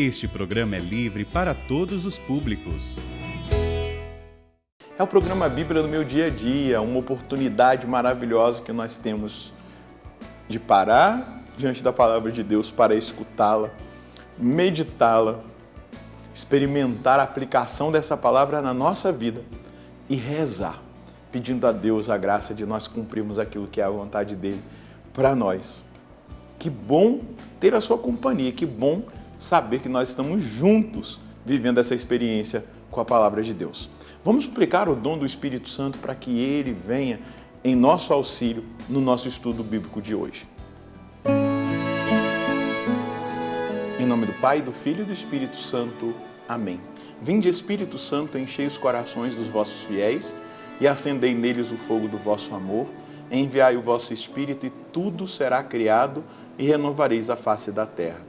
Este programa é livre para todos os públicos. É o programa Bíblia no meu dia a dia, uma oportunidade maravilhosa que nós temos de parar diante da palavra de Deus para escutá-la, meditá-la, experimentar a aplicação dessa palavra na nossa vida e rezar, pedindo a Deus a graça de nós cumprirmos aquilo que é a vontade dele para nós. Que bom ter a sua companhia, que bom saber que nós estamos juntos vivendo essa experiência com a palavra de Deus. Vamos suplicar o dom do Espírito Santo para que ele venha em nosso auxílio no nosso estudo bíblico de hoje. Em nome do Pai, do Filho e do Espírito Santo. Amém. Vinde, Espírito Santo, enchei os corações dos vossos fiéis e acendei neles o fogo do vosso amor. Enviai o vosso Espírito e tudo será criado e renovareis a face da terra.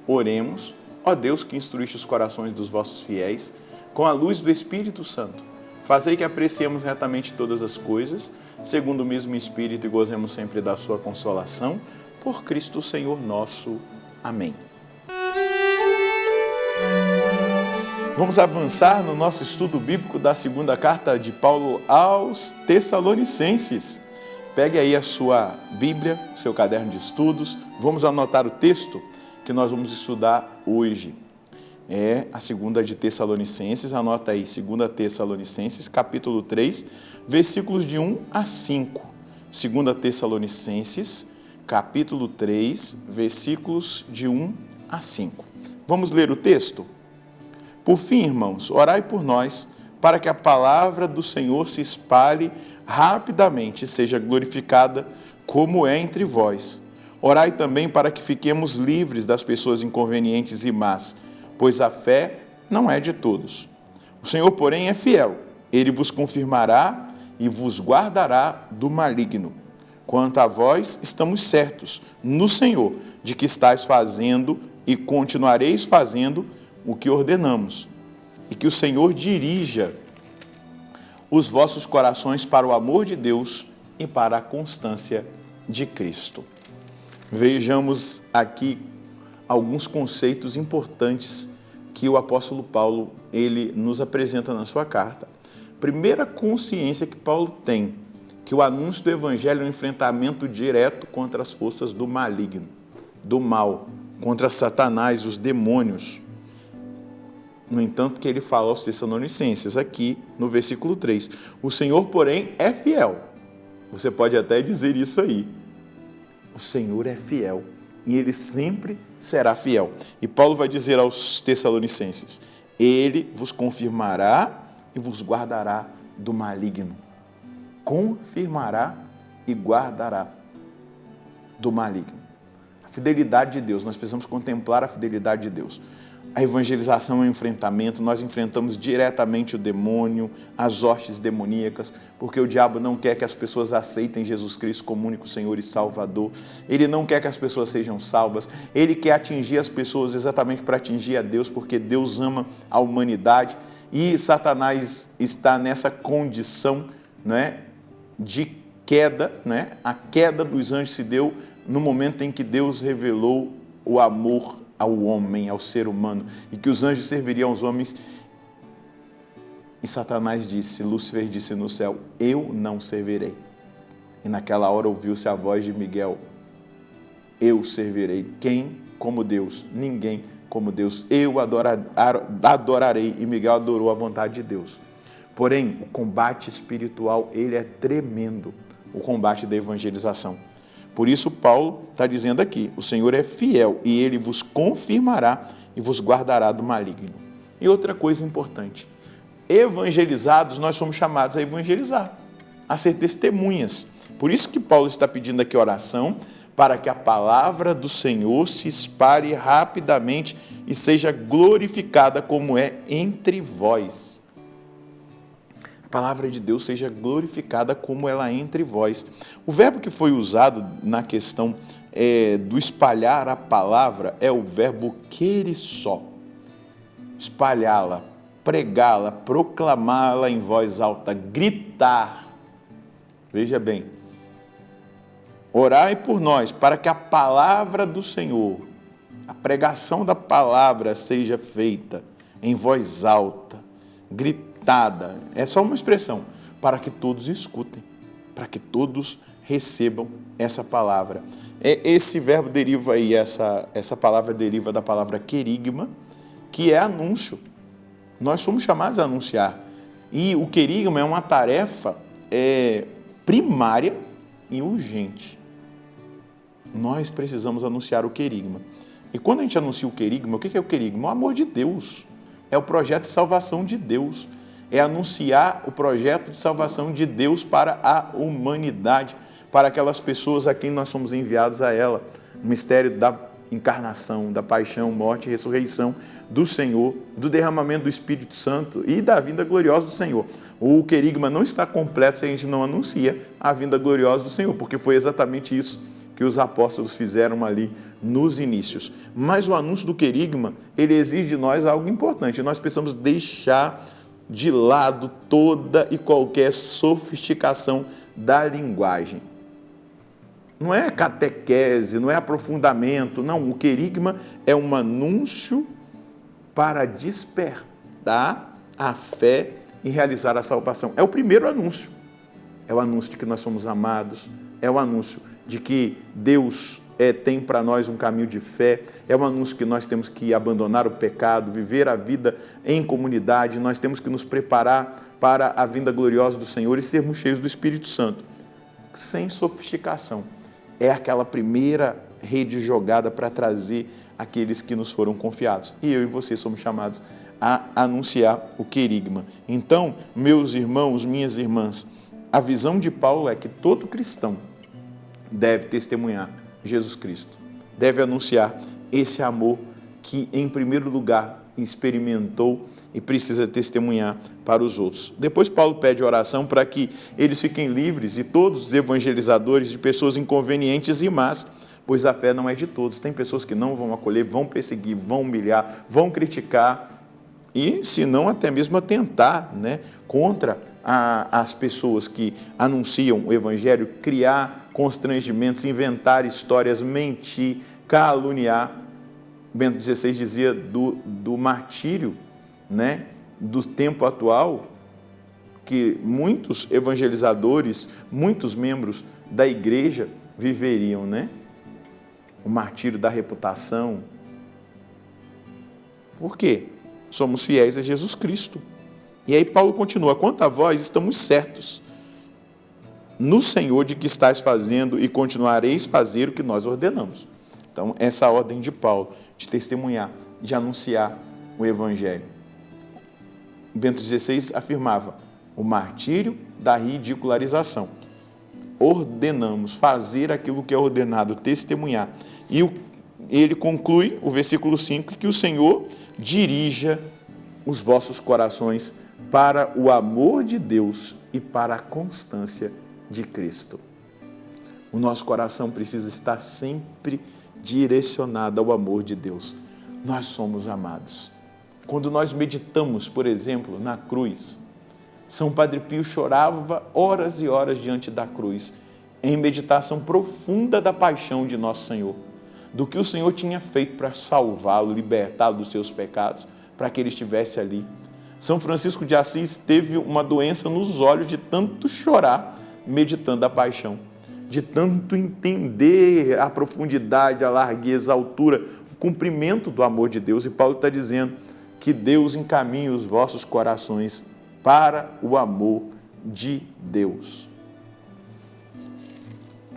Oremos, ó Deus que instruíste os corações dos vossos fiéis, com a luz do Espírito Santo, fazei que apreciemos retamente todas as coisas, segundo o mesmo Espírito, e gozemos sempre da sua consolação, por Cristo Senhor nosso. Amém. Vamos avançar no nosso estudo bíblico da segunda carta de Paulo aos Tessalonicenses. Pegue aí a sua Bíblia, o seu caderno de estudos, vamos anotar o texto que nós vamos estudar hoje. É a segunda de Tessalonicenses, anota aí, 2 Tessalonicenses, capítulo 3, versículos de 1 a 5. 2 Tessalonicenses, capítulo 3, versículos de 1 a 5. Vamos ler o texto? Por fim, irmãos, orai por nós, para que a palavra do Senhor se espalhe rapidamente e seja glorificada como é entre vós. Orai também para que fiquemos livres das pessoas inconvenientes e más, pois a fé não é de todos. O Senhor, porém, é fiel. Ele vos confirmará e vos guardará do maligno. Quanto a vós, estamos certos no Senhor de que estáis fazendo e continuareis fazendo o que ordenamos, e que o Senhor dirija os vossos corações para o amor de Deus e para a constância de Cristo. Vejamos aqui alguns conceitos importantes que o apóstolo Paulo ele nos apresenta na sua carta. Primeira consciência que Paulo tem, que o anúncio do evangelho é um enfrentamento direto contra as forças do maligno, do mal, contra Satanás, os demônios. No entanto, que ele fala aos Tessalonicenses, aqui no versículo 3, o Senhor, porém, é fiel. Você pode até dizer isso aí. O Senhor é fiel e ele sempre será fiel. E Paulo vai dizer aos Tessalonicenses, ele vos confirmará e vos guardará do maligno. Confirmará e guardará do maligno. A fidelidade de Deus, nós precisamos contemplar a fidelidade de Deus. A evangelização é um enfrentamento, nós enfrentamos diretamente o demônio, as hostes demoníacas, porque o diabo não quer que as pessoas aceitem Jesus Cristo como único Senhor e Salvador. Ele não quer que as pessoas sejam salvas, ele quer atingir as pessoas exatamente para atingir a Deus, porque Deus ama a humanidade e Satanás está nessa condição, de queda, A queda dos anjos se deu no momento em que Deus revelou o amor ao homem, ao ser humano, e que os anjos serviriam aos homens. E Satanás disse, Lúcifer disse no céu, eu não servirei. E naquela hora ouviu-se a voz de Miguel, eu servirei. Quem como Deus? Ninguém como Deus. Eu adorarei. E Miguel adorou a vontade de Deus. Porém, o combate espiritual, ele é tremendo, o combate da evangelização. Por isso, Paulo está dizendo aqui, o Senhor é fiel e ele vos confirmará e vos guardará do maligno. E outra coisa importante, evangelizados, nós somos chamados a evangelizar, a ser testemunhas. Por isso que Paulo está pedindo aqui oração, para que a palavra do Senhor se espalhe rapidamente e seja glorificada como é entre vós. A palavra de Deus seja glorificada como ela é entre vós. O verbo que foi usado na questão do espalhar a palavra é o verbo querissó. Espalhá-la, pregá-la, proclamá-la em voz alta, gritar. Veja bem, orai por nós, para que a palavra do Senhor, a pregação da palavra seja feita em voz alta, gritada, é só uma expressão, para que todos escutem, para que todos recebam essa palavra. Esse verbo deriva aí, essa palavra deriva da palavra querigma, que é anúncio. Nós somos chamados a anunciar. E o querigma é uma tarefa primária e urgente. Nós precisamos anunciar o querigma. E quando a gente anuncia o querigma, o que é o querigma? O amor de Deus. É o projeto de salvação de Deus. É anunciar o projeto de salvação de Deus para a humanidade, para aquelas pessoas a quem nós somos enviados a ela. O mistério da encarnação, da paixão, morte e ressurreição do Senhor, do derramamento do Espírito Santo e da vinda gloriosa do Senhor. O querigma não está completo se a gente não anuncia a vinda gloriosa do Senhor, porque foi exatamente isso que os apóstolos fizeram ali nos inícios. Mas o anúncio do querigma, ele exige de nós algo importante. Nós precisamos deixar de lado toda e qualquer sofisticação da linguagem. Não é catequese, não é aprofundamento, não. O querigma é um anúncio para despertar a fé e realizar a salvação. É o primeiro anúncio. É o anúncio de que nós somos amados, é o anúncio de que Deus tem para nós um caminho de fé, é um anúncio que nós temos que abandonar o pecado, viver a vida em comunidade, nós temos que nos preparar para a vinda gloriosa do Senhor e sermos cheios do Espírito Santo. Sem sofisticação. É aquela primeira rede jogada para trazer aqueles que nos foram confiados. E eu e você somos chamados a anunciar o querigma. Então, meus irmãos, minhas irmãs, a visão de Paulo é que todo cristão deve testemunhar Jesus Cristo. Deve anunciar esse amor que, em primeiro lugar, experimentou e precisa testemunhar para os outros. Depois Paulo pede oração para que eles fiquem livres e todos os evangelizadores de pessoas inconvenientes e más, pois a fé não é de todos. Tem pessoas que não vão acolher, vão perseguir, vão humilhar, vão criticar e, se não, até mesmo atentar, contra as pessoas que anunciam o evangelho, criar constrangimentos, inventar histórias, mentir, caluniar. Bento XVI dizia do martírio, do tempo atual, que muitos evangelizadores, muitos membros da igreja viveriam, o martírio da reputação. Por quê? Somos fiéis a Jesus Cristo. E aí Paulo continua: quanto a vós, estamos certos no Senhor de que estáis fazendo e continuareis fazer o que nós ordenamos. Então, essa é a ordem de Paulo, de testemunhar, de anunciar o Evangelho. Bento XVI afirmava o martírio da ridicularização. Ordenamos fazer aquilo que é ordenado, testemunhar. E ele conclui, o versículo 5, que o Senhor dirija os vossos corações para o amor de Deus e para a constância de Cristo. O nosso coração precisa estar sempre direcionado ao amor de Deus. Nós somos amados. Quando nós meditamos, por exemplo, na cruz, São Padre Pio chorava horas e horas diante da cruz, em meditação profunda da paixão de Nosso Senhor, do que o Senhor tinha feito para salvá-lo, libertá-lo dos seus pecados, para que ele estivesse ali. São Francisco de Assis teve uma doença nos olhos de tanto chorar, meditando a paixão, de tanto entender a profundidade, a largueza, a altura, o cumprimento do amor de Deus. E Paulo está dizendo que Deus encaminhe os vossos corações para o amor de Deus.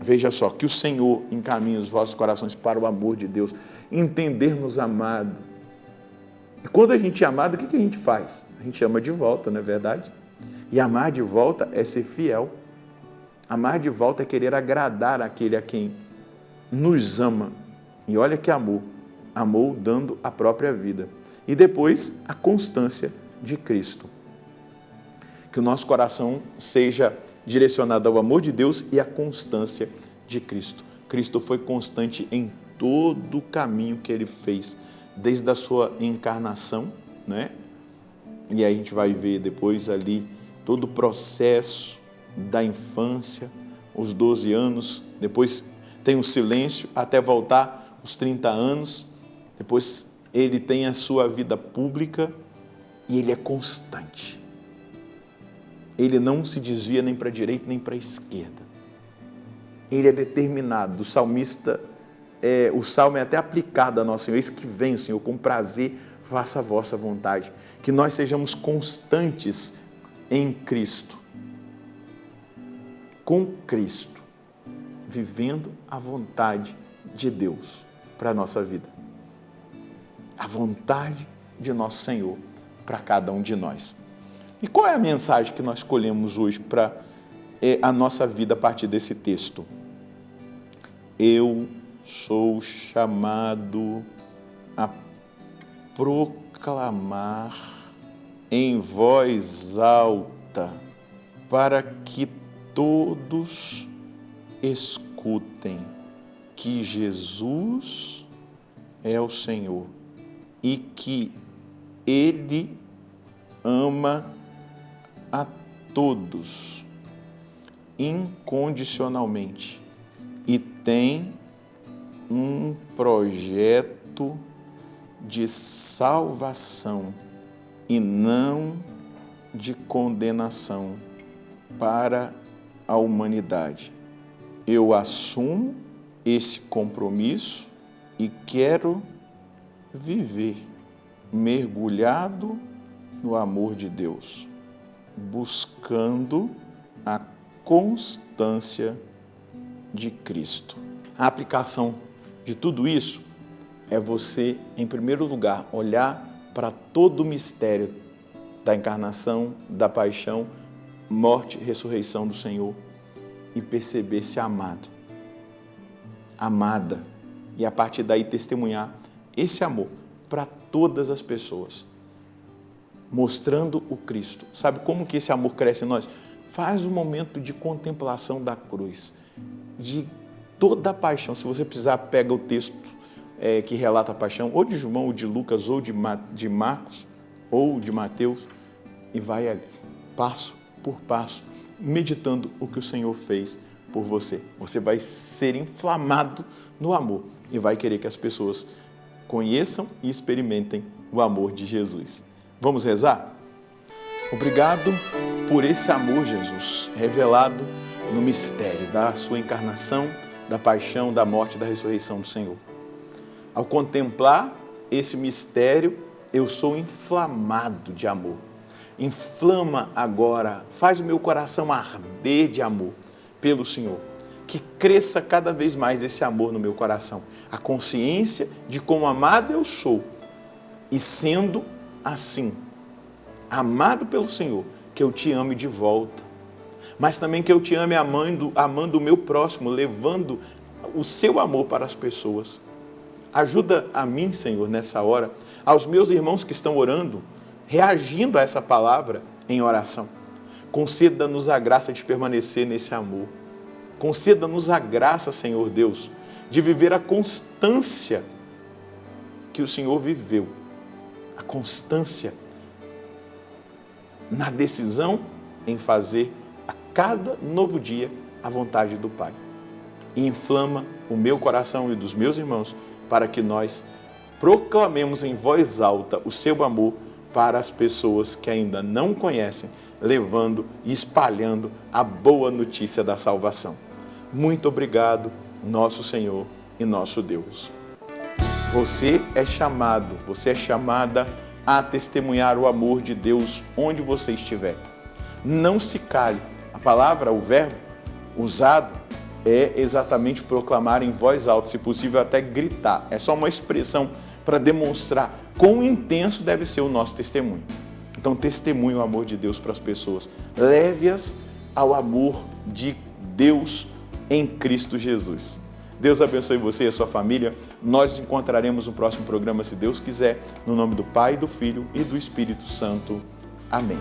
Veja só, que o Senhor encaminhe os vossos corações para o amor de Deus, entender-nos amado. E quando a gente é amado, o que a gente faz? A gente ama de volta, não é verdade? E amar de volta é ser fiel. Amar de volta é querer agradar aquele a quem nos ama. E olha que amor. Amou dando a própria vida. E depois, a constância de Cristo. Que o nosso coração seja direcionado ao amor de Deus e à constância de Cristo. Cristo foi constante em todo o caminho que ele fez, desde a sua encarnação, E aí a gente vai ver depois ali todo o processo da infância, os 12 anos, depois tem o silêncio até voltar os 30 anos, depois ele tem a sua vida pública e ele é constante. Ele não se desvia nem para a direita nem para a esquerda. Ele é determinado. O salmista, o salmo é até aplicado a nosso Senhor. Eis que vem, Senhor, com prazer, faça a vossa vontade. Que nós sejamos constantes em Cristo. Com Cristo. Vivendo a vontade de Deus para a nossa vida. A vontade de nosso Senhor para cada um de nós. E qual é a mensagem que nós escolhemos hoje para a nossa vida a partir desse texto? Eu sou chamado a proclamar em voz alta para que todos escutem que Jesus é o Senhor e que Ele ama a todos incondicionalmente e tem um projeto de salvação e não de condenação para a humanidade. Eu assumo esse compromisso e quero viver mergulhado no amor de Deus, buscando a constância de Cristo. A aplicação de tudo isso é você, em primeiro lugar, olhar para todo o mistério da encarnação, da paixão, morte e ressurreição do Senhor e perceber-se amado, amada, e a partir daí testemunhar esse amor para todas as pessoas, mostrando o Cristo. Sabe como que esse amor cresce em nós? Faz um momento de contemplação da cruz, de toda a paixão. Se você precisar, pega o texto que relata a paixão, ou de João, ou de Lucas, ou de Marcos, ou de Mateus, e vai ali, passo por passo, meditando o que o Senhor fez por você. Você vai ser inflamado no amor e vai querer que as pessoas conheçam e experimentem o amor de Jesus. Vamos rezar? Obrigado por esse amor, Jesus, revelado no mistério da sua encarnação, da paixão, da morte e da ressurreição do Senhor. Ao contemplar esse mistério, eu sou inflamado de amor. Inflama agora, faz o meu coração arder de amor pelo Senhor. Que cresça cada vez mais esse amor no meu coração. A consciência de quão amado eu sou. E sendo assim, amado pelo Senhor, que eu te ame de volta. Mas também que eu te ame amando o meu próximo, levando o seu amor para as pessoas. Ajuda a mim, Senhor, nessa hora, aos meus irmãos que estão orando, reagindo a essa palavra em oração. Conceda-nos a graça de permanecer nesse amor. Conceda-nos a graça, Senhor Deus, de viver a constância que o Senhor viveu. A constância na decisão em fazer a cada novo dia a vontade do Pai. E inflama o meu coração e dos meus irmãos para que nós proclamemos em voz alta o seu amor para as pessoas que ainda não conhecem, levando e espalhando a boa notícia da salvação. Muito obrigado, nosso Senhor e nosso Deus. Você é chamada a testemunhar o amor de Deus onde você estiver. Não se cale. A palavra, o verbo usado é exatamente proclamar em voz alta, se possível até gritar. É só uma expressão para demonstrar quão intenso deve ser o nosso testemunho. Então, testemunhe o amor de Deus para as pessoas. Leve-as ao amor de Deus em Cristo Jesus. Deus abençoe você e a sua família. Nós nos encontraremos no próximo programa, se Deus quiser, no nome do Pai, do Filho e do Espírito Santo. Amém.